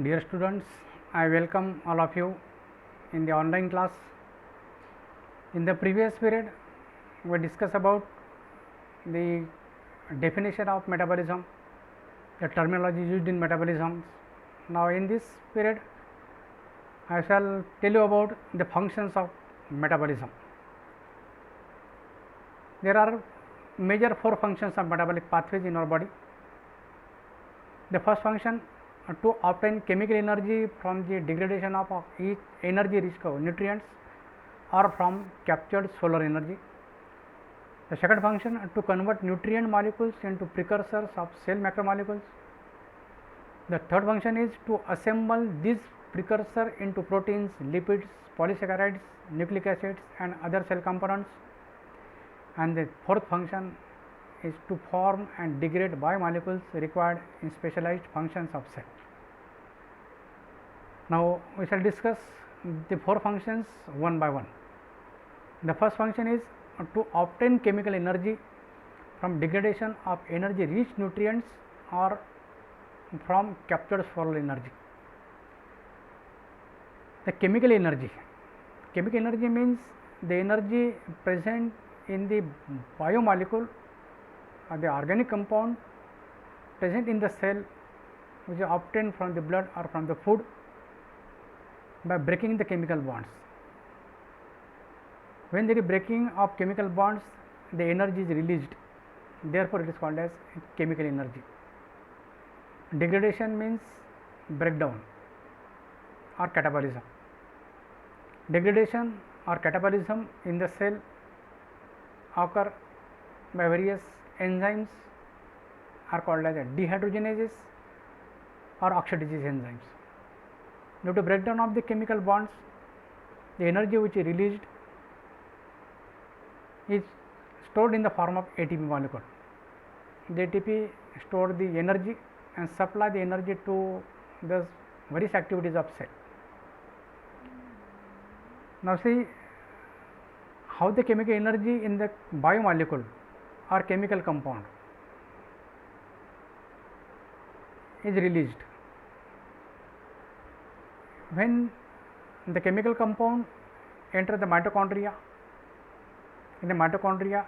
Dear students, I welcome all of you in the online class. In the previous period, we discussed about the definition of metabolism, the terminology used in metabolism. Now, in this period, I shall tell you about the functions of metabolism. There are major four functions of metabolic pathways in our body. The first function to obtain chemical energy from the degradation of each energy rich nutrients or from captured solar energy. The second function to convert nutrient molecules into precursors of cell macromolecules. The third function is to assemble these precursor into proteins, lipids, polysaccharides, nucleic acids and other cell components. And the fourth function is to form and degrade biomolecules required in specialized functions of cell. Now, we shall discuss the four functions one by one. The first function is to obtain chemical energy from degradation of energy rich nutrients or from captured solar energy. The chemical energy means the energy present in the biomolecule or the organic compound present in the cell, which is obtained from the blood or from the food by breaking the chemical bonds. When there is breaking of chemical bonds, the energy is released, therefore it is called as chemical energy. Degradation means breakdown or catabolism. Degradation or catabolism in the cell occur by various enzymes are called as dehydrogenases or oxidase enzymes. Due to breakdown of the chemical bonds, the energy which is released is stored in the form of ATP molecule. The ATP store the energy and supply the energy to the various activities of cell. Now, see how the chemical energy in the biomolecule or chemical compound is released. When the chemical compound enter the mitochondria, in the mitochondria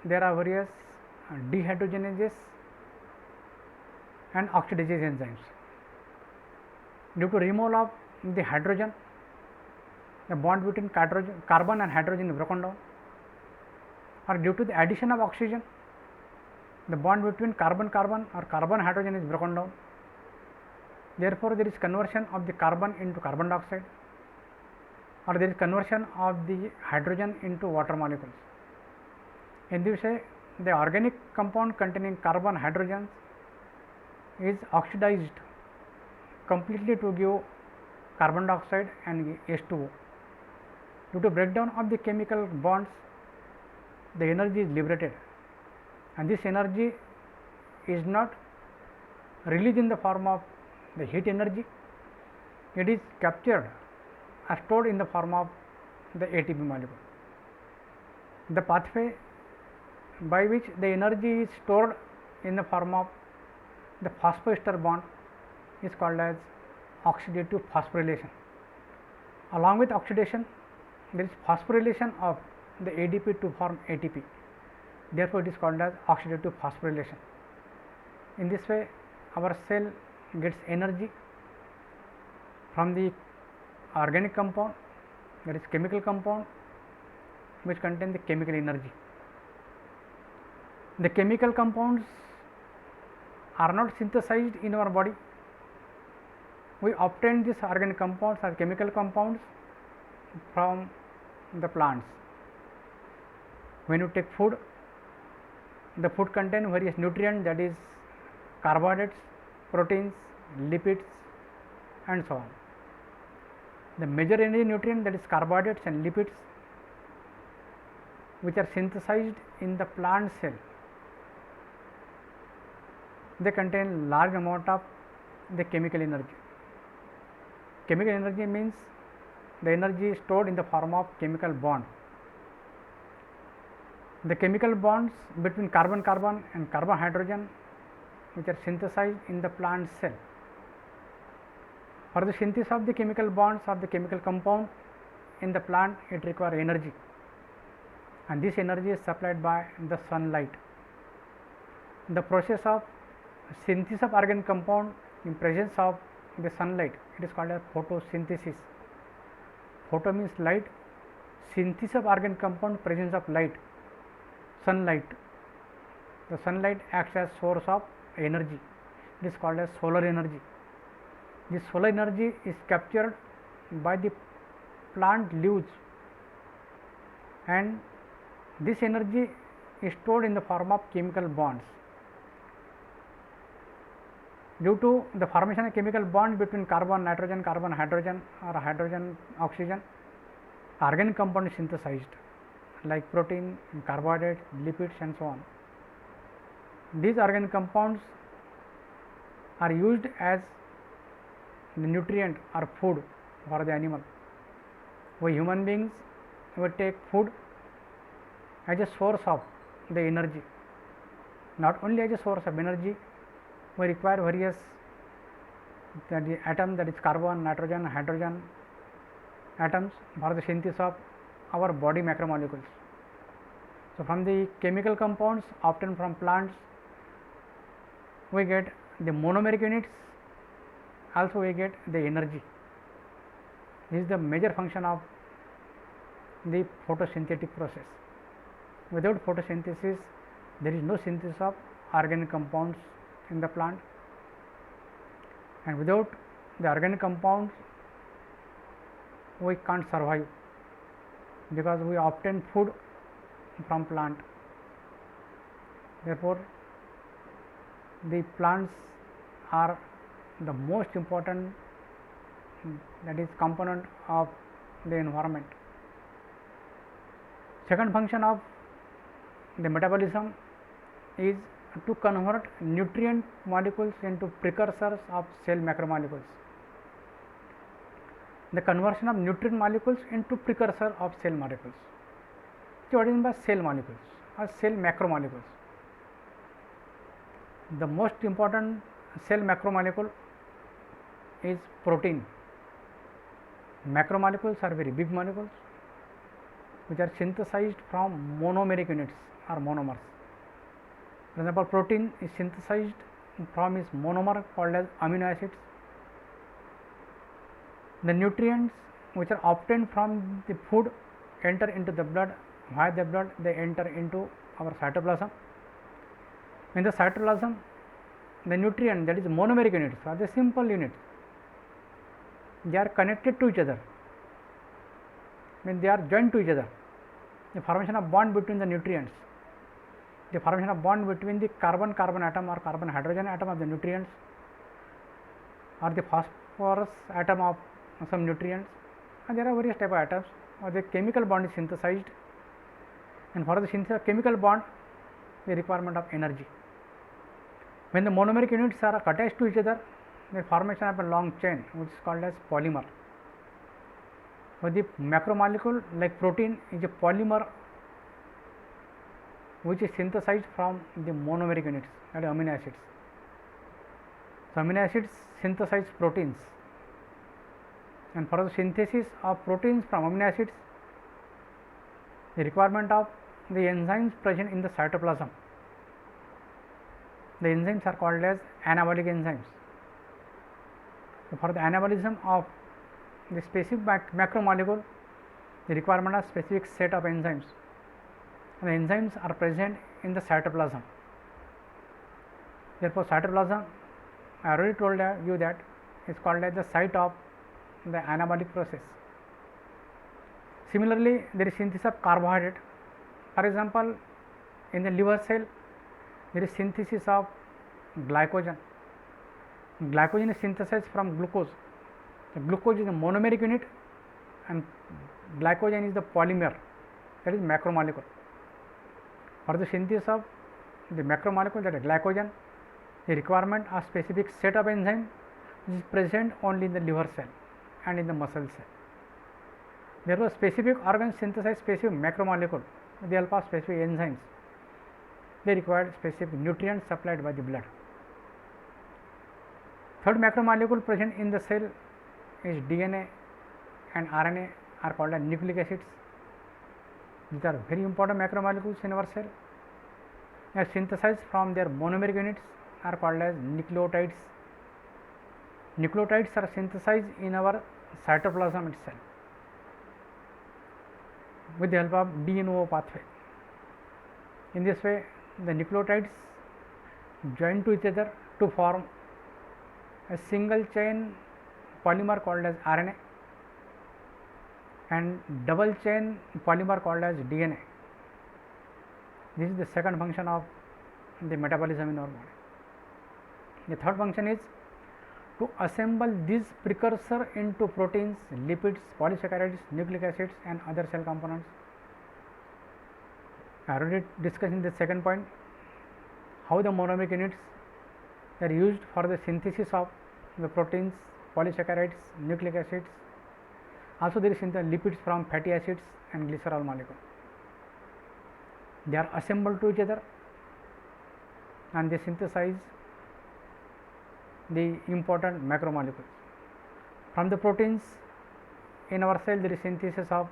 there are various dehydrogenases and oxidase enzymes. Due to removal of the hydrogen, the bond between carbon and hydrogen is broken down, or due to the addition of oxygen, the bond between carbon or carbon hydrogen is broken down. Therefore, there is conversion of the carbon into carbon dioxide, or there is conversion of the hydrogen into water molecules. In this way, the organic compound containing carbon hydrogens is oxidized completely to give carbon dioxide and H2O. Due to breakdown of the chemical bonds, the energy is liberated, and this energy is not released in the form of the heat energy, it is captured or stored in the form of the ATP molecule. The pathway by which the energy is stored in the form of the phosphoester bond is called as oxidative phosphorylation. Along with oxidation, there is phosphorylation of the ADP to form ATP. Therefore, it is called as oxidative phosphorylation. In this way, our cell gets energy from the organic compound, that is chemical compound, which contain the chemical energy. The chemical compounds are not synthesized in our body. We obtain these organic compounds or chemical compounds from the plants. When you take food, the food contains various nutrients, that is carbohydrates, proteins, lipids and so on. The major energy nutrient, that is carbohydrates and lipids, which are synthesized in the plant cell, they contain large amount of the chemical energy. Chemical energy means the energy stored in the form of chemical bond. The chemical bonds between carbon and carbon hydrogen, which are synthesized in the plant cell, For the synthesis of the chemical bonds of the chemical compound in the plant, it requires energy, and this energy is supplied by the sunlight. The process of synthesis of organic compound in presence of the sunlight, it is called as photosynthesis. Photo means light, synthesis of organic compound, presence of light, sunlight. The sunlight acts as source of energy, it is called as solar energy. This solar energy is captured by the plant leaves, and this energy is stored in the form of chemical bonds. Due to the formation of chemical bonds between carbon, nitrogen, carbon, hydrogen, or hydrogen, oxygen, organic compound is synthesized like protein, carbohydrates, lipids, and so on. These organic compounds are used as the nutrient or food for the animal. We human beings we take food as a source of the energy. Not only as a source of energy, we require various the atom, that is carbon, nitrogen, hydrogen atoms for the synthesis of our body macromolecules. So, from the chemical compounds obtained from plants, we get the monomeric units, also we get the energy. This is the major function of the photosynthetic process. Without photosynthesis, there is no synthesis of organic compounds in the plant, and without the organic compounds we can't survive, because we obtain food from plant. Therefore, the plants are the most important, that is component of the environment. Second function of the metabolism is to convert nutrient molecules into precursors of cell macromolecules. The conversion of nutrient molecules into precursor of cell molecules. So, what is meant by cell molecules or cell macromolecules? The most important cell macromolecule is protein. Macromolecules are very big molecules which are synthesized from monomeric units or monomers. For example, protein is synthesized from its monomer called as amino acids. The nutrients which are obtained from the food enter into the blood. Via the blood, they enter into our cytoplasm. In the cytoplasm, the nutrient, that is monomeric units, are the simple units. They are connected to each other, they are joined to each other. The formation of bond between the nutrients, the formation of bond between the carbon atom or carbon hydrogen atom of the nutrients, or the phosphorus atom of some nutrients, and there are various type of atoms, or the chemical bond is synthesized, and for the synthesis of chemical bond, the requirement of energy. When the monomeric units are attached to each other, the formation of a long chain which is called as polymer. So, the macromolecule like protein is a polymer which is synthesized from the monomeric units, that is amino acids. So, amino acids synthesize proteins, and for the synthesis of proteins from amino acids, the requirement of the enzymes present in the cytoplasm. The enzymes are called as anabolic enzymes. So, for the anabolism of the specific macromolecule, the requirement of specific set of enzymes, and the enzymes are present in the cytoplasm. Therefore, cytoplasm, I already told you that is called as the site of the anabolic process. Similarly, there is synthesis of carbohydrate. For example, in the liver cell, there is synthesis of glycogen. Glycogen is synthesized from glucose. The glucose is a monomeric unit, and glycogen is the polymer, that is macromolecule. For the synthesis of the macromolecule, that is glycogen, the requirement of specific set of enzyme which is present only in the liver cell and in the muscle cell. Therefore, specific organs synthesize specific macromolecule with the help of specific enzymes. They require specific nutrients supplied by the blood. Third macromolecule present in the cell is DNA and RNA are called as nucleic acids. These are very important macromolecules in our cell. They are synthesized from their monomeric units are called as nucleotides. Nucleotides are synthesized in our cytoplasm itself with the help of de novo pathway. In this way, the nucleotides join to each other to form a single chain polymer called as RNA and double chain polymer called as DNA. This is the second function of the metabolism in our body. The third function is to assemble these precursor into proteins, lipids, polysaccharides, nucleic acids and other cell components. I already discussed in the second point how the monomeric units are used for the synthesis of the proteins, polysaccharides, nucleic acids. Also there is lipids from fatty acids and glycerol molecule. They are assembled to each other and they synthesize the important macromolecules. From the proteins in our cell there is synthesis of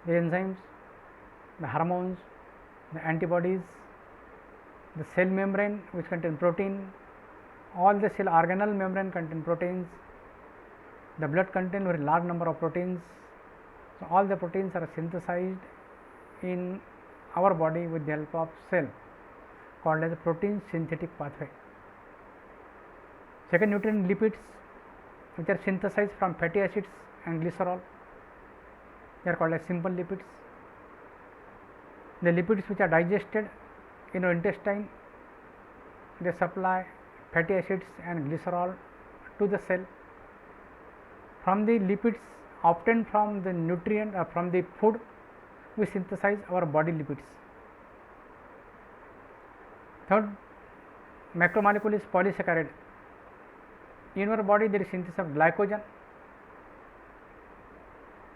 the enzymes, the hormones, the antibodies, the cell membrane which contain protein, all the cell organelle membrane contain proteins, the blood contains very large number of proteins. So, all the proteins are synthesized in our body with the help of cell called as protein synthetic pathway. Second nutrient lipids which are synthesized from fatty acids and glycerol, they are called as simple lipids. The lipids which are digested in our intestine, they supply fatty acids and glycerol to the cell. From the lipids obtained from the nutrient from the food, we synthesize our body lipids. Third macromolecule is polysaccharide. In our body there is synthesis of glycogen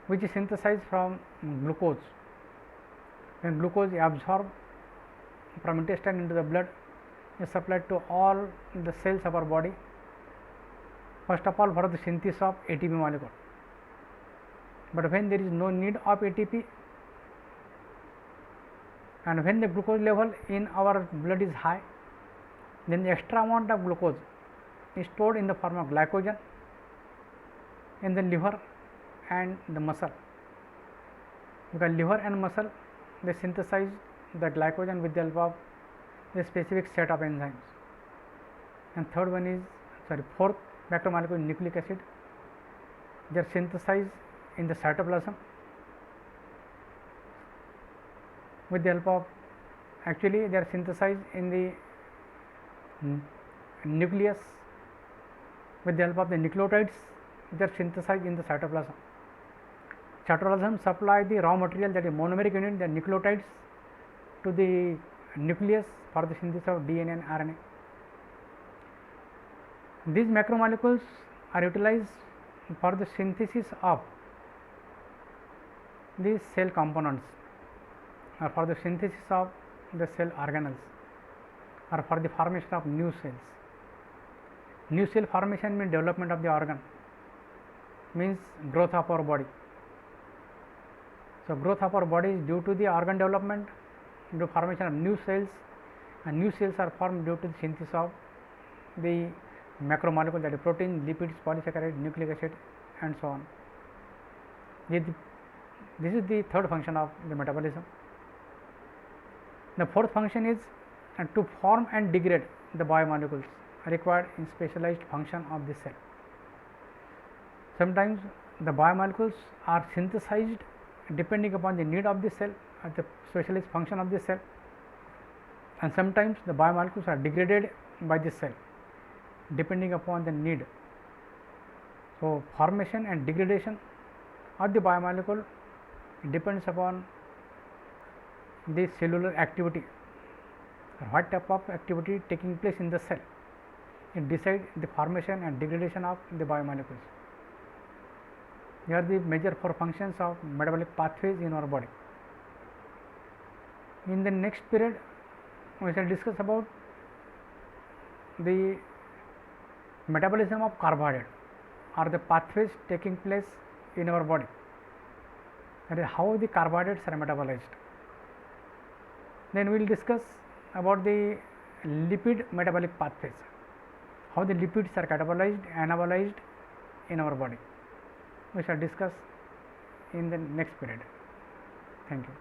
which is synthesized from glucose. When glucose is absorbed from intestine into the blood, is supplied to all the cells of our body. First of all for the synthesis of ATP molecule, but when there is no need of ATP and when the glucose level in our blood is high, then the extra amount of glucose is stored in the form of glycogen in the liver and the muscle, because liver and muscle they synthesize the glycogen with the help of a specific set of enzymes. And third one is fourth macromolecule nucleic acid. They are synthesized in the cytoplasm with the help of, actually they are synthesized in the nucleus with the help of the nucleotides. They are synthesized in the cytoplasm. Cytoplasm supply the raw material, that is monomeric unit, the nucleotides, to the nucleus for the synthesis of DNA and RNA. These macromolecules are utilized for the synthesis of the cell components, or for the synthesis of the cell organelles, or for the formation of new cells. New cell formation means development of the organ, means growth of our body. So, growth of our body is due to the organ development, due to formation of new cells, and new cells are formed due to the synthesis of the macromolecule, that is protein, lipids, polysaccharide, nucleic acid and so on. This is the third function of the metabolism. The fourth function is to form and degrade the biomolecules required in specialized function of the cell. Sometimes the biomolecules are synthesized depending upon the need of the cell or the specialized function of the cell, and sometimes the biomolecules are degraded by the cell depending upon the need. So, formation and degradation of the biomolecule depends upon the cellular activity, or what type of activity taking place in the cell. It decides the formation and degradation of the biomolecules. They are the major four functions of metabolic pathways in our body. In the next period, we shall discuss about the metabolism of carbohydrate. are the pathways taking place in our body, that is how the carbohydrates are metabolized. Then we will discuss about the lipid metabolic pathways, how the lipids are catabolized, anabolized in our body. We shall discuss in the next period. Thank you.